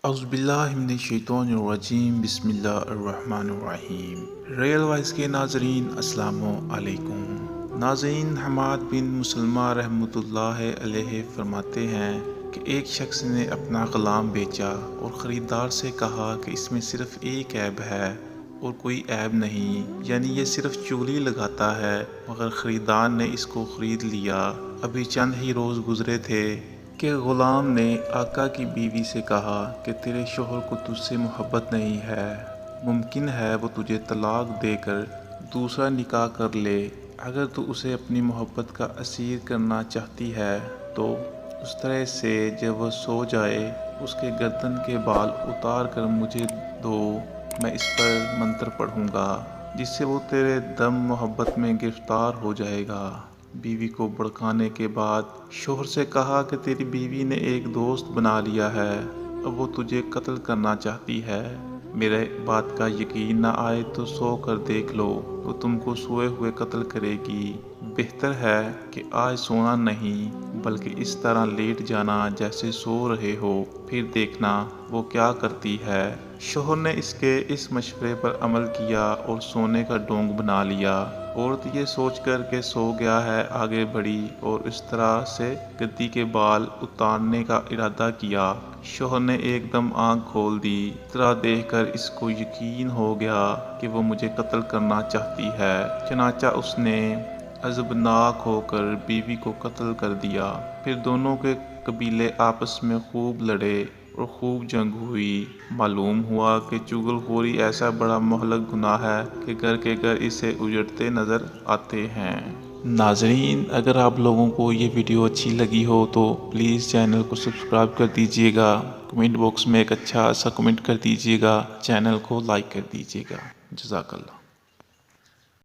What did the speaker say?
اعوذ باللہ من الشیطان الرجیم، بسم اللہ الرحمن الرحیم۔ ریل وائس کے ناظرین السلام علیکم۔ ناظرین، حماد بن مسلمہ رحمۃ اللہ علیہ فرماتے ہیں کہ ایک شخص نے اپنا غلام بیچا اور خریدار سے کہا کہ اس میں صرف ایک عیب ہے اور کوئی عیب نہیں، یعنی یہ صرف چولی لگاتا ہے، مگر خریدار نے اس کو خرید لیا۔ ابھی چند ہی روز گزرے تھے کہ غلام نے آقا کی بیوی سے کہا کہ تیرے شوہر کو تجھ سے محبت نہیں ہے، ممکن ہے وہ تجھے طلاق دے کر دوسرا نکاح کر لے۔ اگر تو اسے اپنی محبت کا اسیر کرنا چاہتی ہے تو اس طرح سے جب وہ سو جائے اس کے گردن کے بال اتار کر مجھے دو، میں اس پر منتر پڑھوں گا جس سے وہ تیرے دم محبت میں گرفتار ہو جائے گا۔ بیوی کو بھڑکانے کے بعد شوہر سے کہا کہ تیری بیوی نے ایک دوست بنا لیا ہے، اب وہ تجھے قتل کرنا چاہتی ہے۔ میرے بات کا یقین نہ آئے تو سو کر دیکھ لو، وہ تم کو سوئے ہوئے قتل کرے گی۔ بہتر ہے کہ آج سونا نہیں بلکہ اس طرح لیٹ جانا جیسے سو رہے ہو، پھر دیکھنا وہ کیا کرتی ہے۔ شوہر نے اس مشورے پر عمل کیا اور سونے کا ڈونگ بنا لیا۔ عورت یہ سوچ کر کہ سو گیا ہے آگے بڑھی اور اس طرح سے گدی کے بال اتارنے کا ارادہ کیا۔ شوہر نے ایک دم آنکھ کھول دی۔ اس طرح دیکھ کر اس کو یقین ہو گیا کہ وہ مجھے قتل کرنا چاہتی ہے، چنانچہ اس نے عذابناک ہو کر بیوی کو قتل کر دیا۔ پھر دونوں کے قبیلے آپس میں خوب لڑے اور خوب جنگ ہوئی۔ معلوم ہوا کہ چغل خوری ایسا بڑا مہلک گناہ ہے کہ گھر کے گھر اسے اجڑتے نظر آتے ہیں۔ ناظرین، اگر آپ لوگوں کو یہ ویڈیو اچھی لگی ہو تو پلیز چینل کو سبسکرائب کر دیجیے گا، کمنٹ باکس میں ایک اچھا سا کمنٹ کر دیجیے گا، چینل کو لائک کر دیجیے گا۔ جزاک اللہ۔